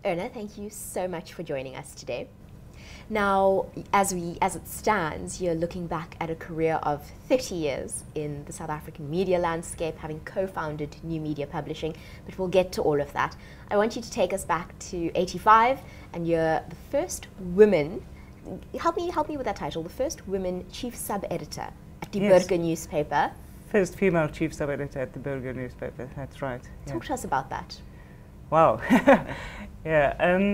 Irna, thank you so much for joining us today. Now, as it stands, you're looking back at a career of 30 years in the South African media landscape, having co-founded New Media Publishing, but we'll get to all of that. I want you to take us back to 85, and you're the first woman, help me with that title, the first woman chief sub-editor at the Burger newspaper. First female chief sub-editor at the Burger newspaper, that's right. Talk to us about that. Wow. Yeah.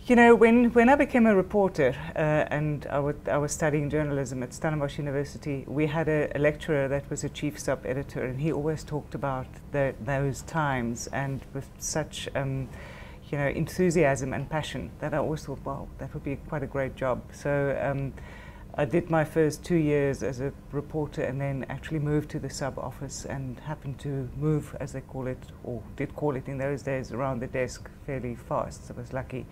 You know, when I became a reporter and I was studying journalism at Stellenbosch University, we had a lecturer that was a chief sub-editor, and he always talked about those times, and with such you know, enthusiasm and passion that I always thought, wow, that would be quite a great job. So I did my first 2 years as a reporter, and then actually moved to the sub office and happened to move, as they call it, or did call it in those days, around the desk fairly fast. So I was lucky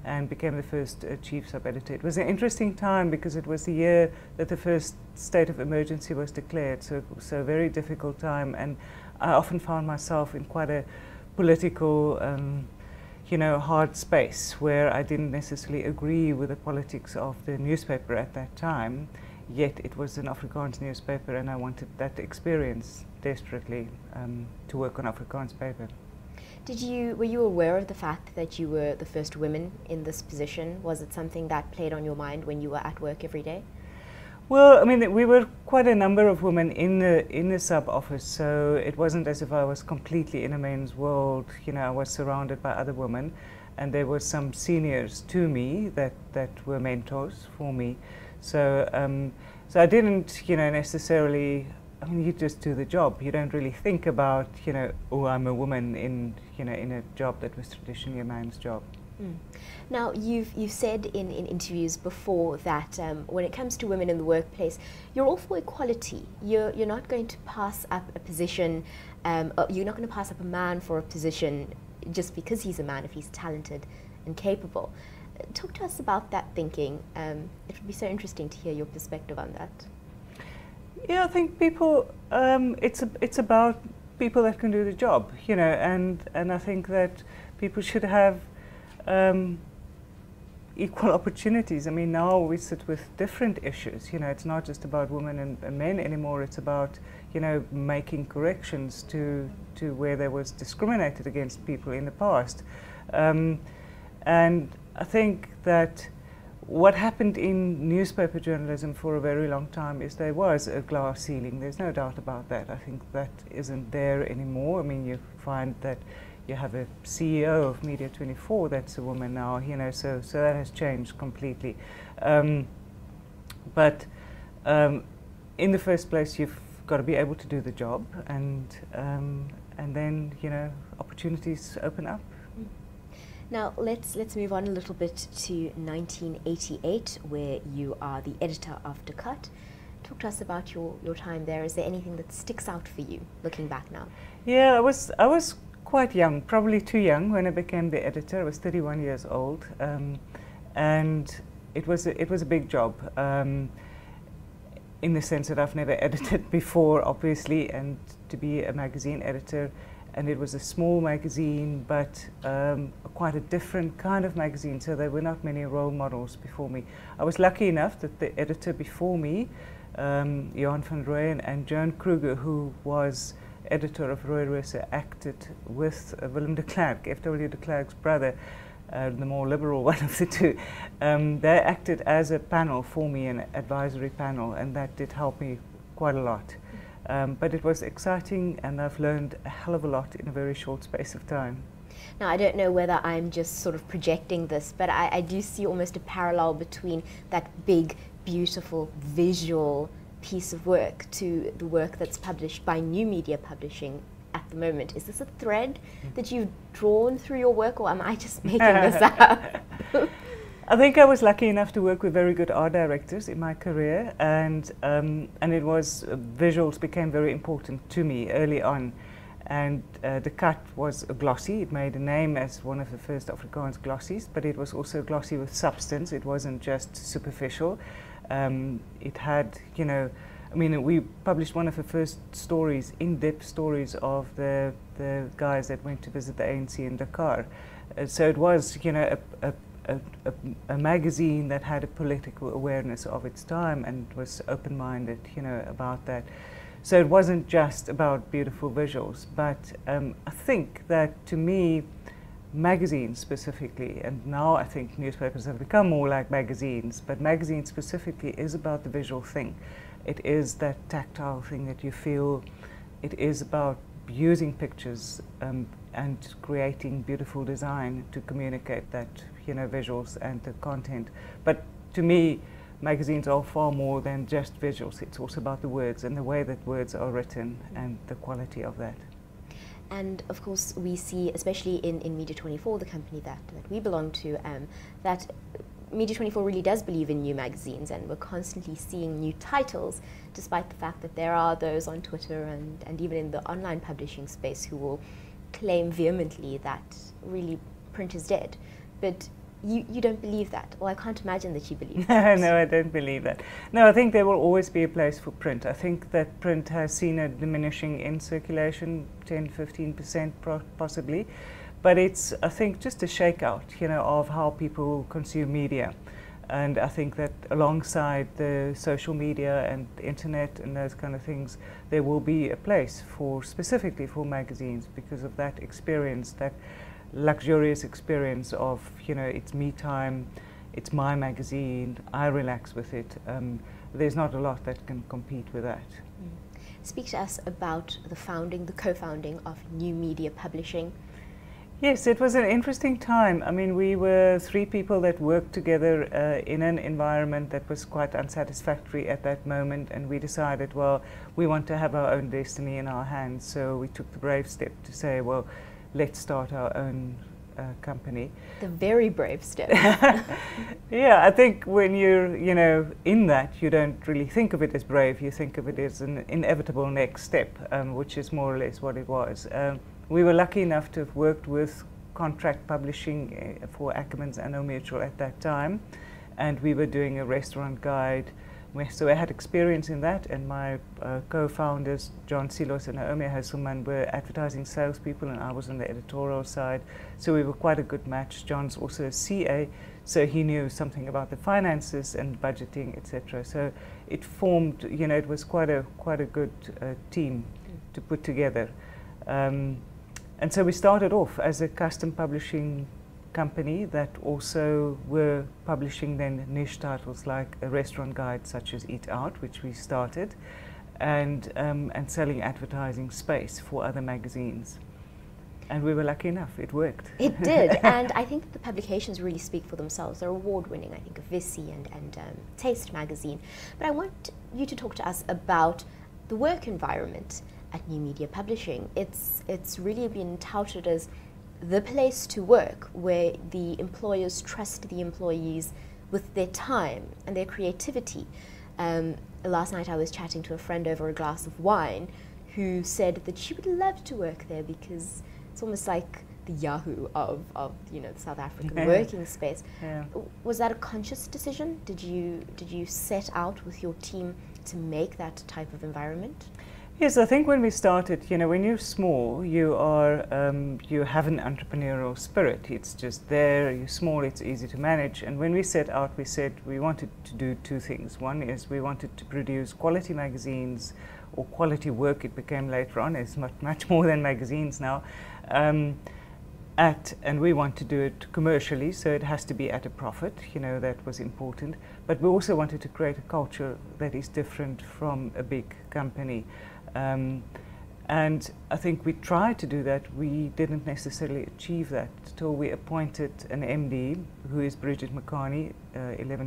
and became the first chief sub-editor. It was an interesting time because it was the year that the first state of emergency was declared, so a very difficult time, and I often found myself in quite a political you know, hard space where I didn't necessarily agree with the politics of the newspaper at that time, yet it was an Afrikaans newspaper and I wanted that experience desperately to work on Afrikaans paper. Were you aware of the fact that you were the first woman in this position? Was it something that played on your mind when you were at work every day? Well, I mean, we were quite a number of women in the sub office, so it wasn't as if I was completely in a men's world. You know, I was surrounded by other women, and there were some seniors to me that were mentors for me. So so I didn't, you know, necessarily. I mean, you just do the job. You don't really think about, you know, oh, I'm a woman in, you know, in a job that was traditionally a man's job. Mm. Now, you've said in interviews before that when it comes to women in the workplace, you're all for equality. You're not going to pass up a position, you're not going to pass up a man for a position just because he's a man if he's talented and capable. Talk to us about that thinking. It would be so interesting to hear your perspective on that. Yeah, I think people, it's about people that can do the job, you know, and I think that people should have equal opportunities. I mean, now we sit with different issues, you know, it's not just about women and men anymore, it's about, you know, making corrections to where there was discriminated against people in the past. And I think that what happened in newspaper journalism for a very long time is there was a glass ceiling. There's no doubt about that. I think that isn't there anymore. I mean, you find that you have a CEO of Media 24 that's a woman now, you know, so that has changed completely. But in the first place, you've got to be able to do the job, and then, you know, opportunities open up. Now, let's move on a little bit to 1988, where you are the editor of De Cut. Talk to us about your time there. Is there anything that sticks out for you, looking back now? Yeah, I was quite young, probably too young when I became the editor. I was 31 years old, and it was a big job, in the sense that I've never edited before, obviously, and to be a magazine editor. And it was a small magazine, but quite a different kind of magazine, so there were not many role models before me. I was lucky enough that the editor before me, Irna van Zyl and Joan Kruger, who was editor of Roy Rooser, acted with Willem de Klerk, F.W. de Klerk's brother, the more liberal one of the two. They acted as a panel for me, an advisory panel, and that did help me quite a lot. But it was exciting, and I've learned a hell of a lot in a very short space of time. Now, I don't know whether I'm just sort of projecting this, but I do see almost a parallel between that big, beautiful, visual piece of work to the work that's published by New Media Publishing at the moment. Is this a thread that you've drawn through your work, or am I just making this up? I think I was lucky enough to work with very good art directors in my career, and it was visuals became very important to me early on, and De Cut was a glossy. It made a name as one of the first Afrikaans glossies, but it was also glossy with substance. It wasn't just superficial. It had, you know, I mean, we published one of the first stories, in-depth stories of the guys that went to visit the ANC in Dakar. So it was, you know, a magazine that had a political awareness of its time and was open-minded, you know, about that. So it wasn't just about beautiful visuals, but I think that, to me, magazines specifically, and now I think newspapers have become more like magazines, but magazines specifically is about the visual thing. It is that tactile thing that you feel. It is about using pictures and creating beautiful design to communicate that, you know, visuals and the content. But to me, magazines are far more than just visuals. It's also about the words and the way that words are written and the quality of that. And of course, we see, especially in Media 24, the company that we belong to, that Media 24 really does believe in new magazines, and we're constantly seeing new titles, despite the fact that there are those on Twitter and even in the online publishing space who will claim vehemently that really print is dead. But you don't believe that. Well, I can't imagine that you believe that. No, I don't believe that. No, I think there will always be a place for print. I think that print has seen a diminishing in circulation, 10-15% possibly. But it's, I think, just a shakeout, you know, of how people consume media. And I think that alongside the social media and the internet and those kind of things, there will be a place for, specifically for magazines, because of that experience, that luxurious experience of, you know, it's me time, it's my magazine, I relax with it. There's not a lot that can compete with that. Speak to us about the co-founding of New Media Publishing. Yes, it was an interesting time. I mean, we were 3 people that worked together in an environment that was quite unsatisfactory at that moment, and we decided, well, we want to have our own destiny in our hands. So we took the brave step to say, well, let's start our own company. The very brave step. Yeah, I think when you're, you know, in that, you don't really think of it as brave. You think of it as an inevitable next step, which is more or less what it was. We were lucky enough to have worked with contract publishing for Ackermans and Old Mutual at that time, and we were doing a restaurant guide. So I had experience in that, and my co-founders, John Silos and Naomi Hasselman, were advertising salespeople, and I was on the editorial side. So we were quite a good match. John's also a CA, so he knew something about the finances and budgeting, etc. So it formed, you know, it was quite a good team to put together. And so we started off as a custom publishing company that also were publishing then niche titles like a restaurant guide such as Eat Out, which we started, and selling advertising space for other magazines. And we were lucky enough, it worked. It did, and I think that the publications really speak for themselves. They're award-winning, I think, of Visi and Taste magazine. But I want you to talk to us about the work environment at New Media Publishing. It's really been touted as the place to work, where the employers trust the employees with their time and their creativity. Last night I was chatting to a friend over a glass of wine who said that she would love to work there because it's almost like the Yahoo of you know, the South African working space. Yeah. Was that a conscious decision? Did you set out with your team to make that type of environment? Yes, I think when we started, you know, when you're small, you are you have an entrepreneurial spirit. It's just there. You're small. It's easy to manage. And when we set out, we said we wanted to do 2 things. One is we wanted to produce quality magazines, or quality work. It became later on. It's much more than magazines now. And we want to do it commercially, so it has to be at a profit. You know, that was important. But we also wanted to create a culture that is different from a big company. And I think we tried to do that. We didn't necessarily achieve that till we appointed an MD, who is Bridget McCarney,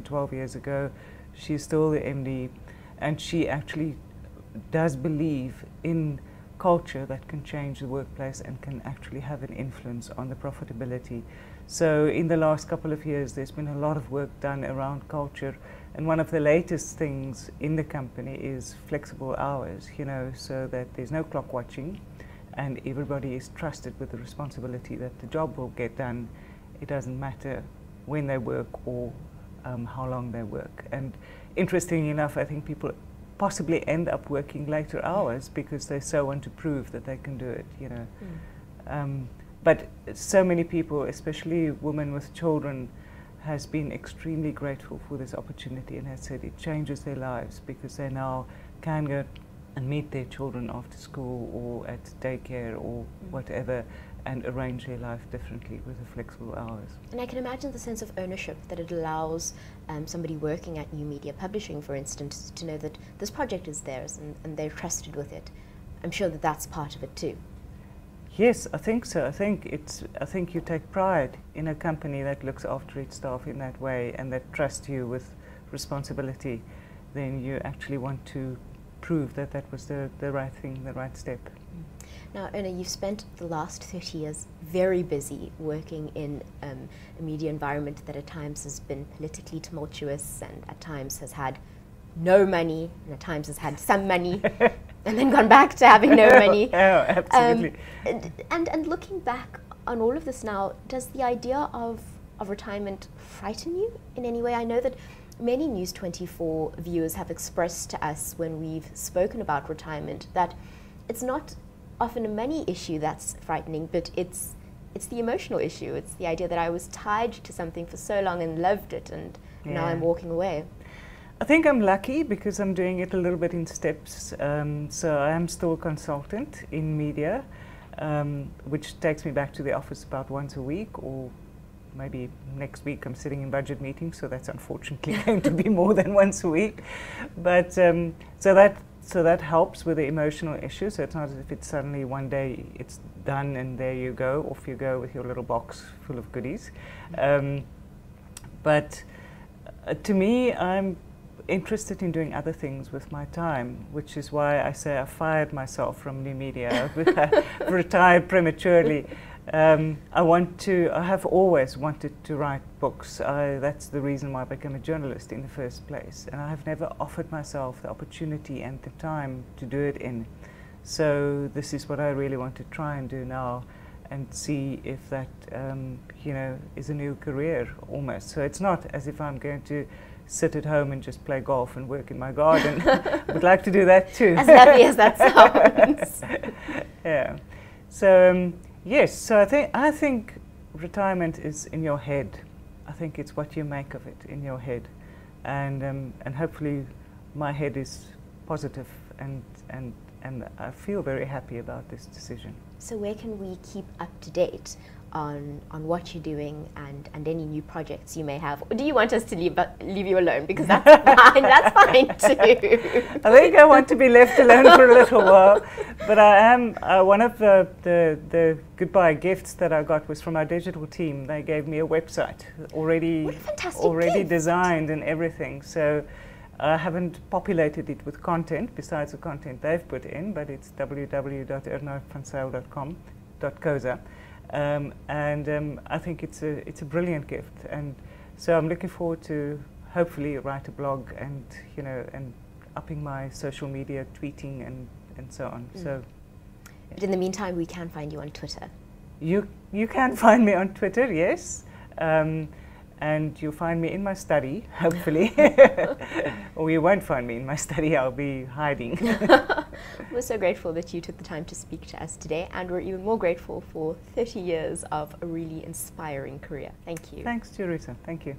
12 years ago. She's still the MD, and she actually does believe in culture that can change the workplace and can actually have an influence on the profitability. So in the last couple of years, there's been a lot of work done around culture. And one of the latest things in the company is flexible hours, you know, so that there's no clock watching and everybody is trusted with the responsibility that the job will get done. It doesn't matter when they work or how long they work. And interestingly enough, I think people possibly end up working later hours because they so want to prove that they can do it, you know. But so many people, especially women with children, has been extremely grateful for this opportunity and has said it changes their lives because they now can go and meet their children after school or at daycare or whatever, and arrange their life differently with the flexible hours. And I can imagine the sense of ownership that it allows somebody working at New Media Publishing, for instance, to know that this project is theirs and they're trusted with it. I'm sure that that's part of it too. Yes, I think so. I think you take pride in a company that looks after its staff in that way and that trusts you with responsibility. Then you actually want to prove that that was the right thing, the right step. Now, Irna, you've spent the last 30 years very busy working in a media environment that at times has been politically tumultuous and at times has had no money and at times has had some money and then gone back to having no money. Oh, absolutely. And looking back on all of this now, does the idea of retirement frighten you in any way? I know that many News 24 viewers have expressed to us when we've spoken about retirement that it's not often a money issue that's frightening, but it's the emotional issue. It's the idea that I was tied to something for so long and loved it, and now I'm walking away. I think I'm lucky because I'm doing it a little bit in steps. So I am still a consultant in media, which takes me back to the office about once a week, or maybe next week I'm sitting in budget meetings, so that's unfortunately going to be more than once a week. But so that helps with the emotional issue. So it's not as if it's suddenly one day it's done and there you go, off you go with your little box full of goodies. But to me, I'm interested in doing other things with my time, which is why I say I fired myself from New Media, retired prematurely. I have always wanted to write books. That's the reason why I became a journalist in the first place. And I have never offered myself the opportunity and the time to do it in. So this is what I really want to try and do now and see if that, is a new career almost. So it's not as if I'm going to sit at home and just play golf and work in my garden. I would like to do that too. As lovely as that sounds. Yeah. So, yes, so I think retirement is in your head. I think it's what you make of it in your head. And hopefully my head is positive and I feel very happy about this decision. So where can we keep up to date on what you're doing and any new projects you may have? Or do you want us to leave you alone? Because that's fine, that's fine too. I think I want to be left alone for a little while. But I am, one of the goodbye gifts that I got was from our digital team. They gave me a website already designed and everything. So I haven't populated it with content besides the content they've put in, but it's www.irnavanzyl.com.co.za. I think it's a brilliant gift, and so I'm looking forward to hopefully write a blog and upping my social media tweeting and so on. So, but in the meantime, we can find you on Twitter. You can find me on Twitter, yes. And you'll find me in my study, hopefully. Or you won't find me in my study, I'll be hiding. We're so grateful that you took the time to speak to us today, and we're even more grateful for 30 years of a really inspiring career. Thank you. Thanks, Teresa. Thank you.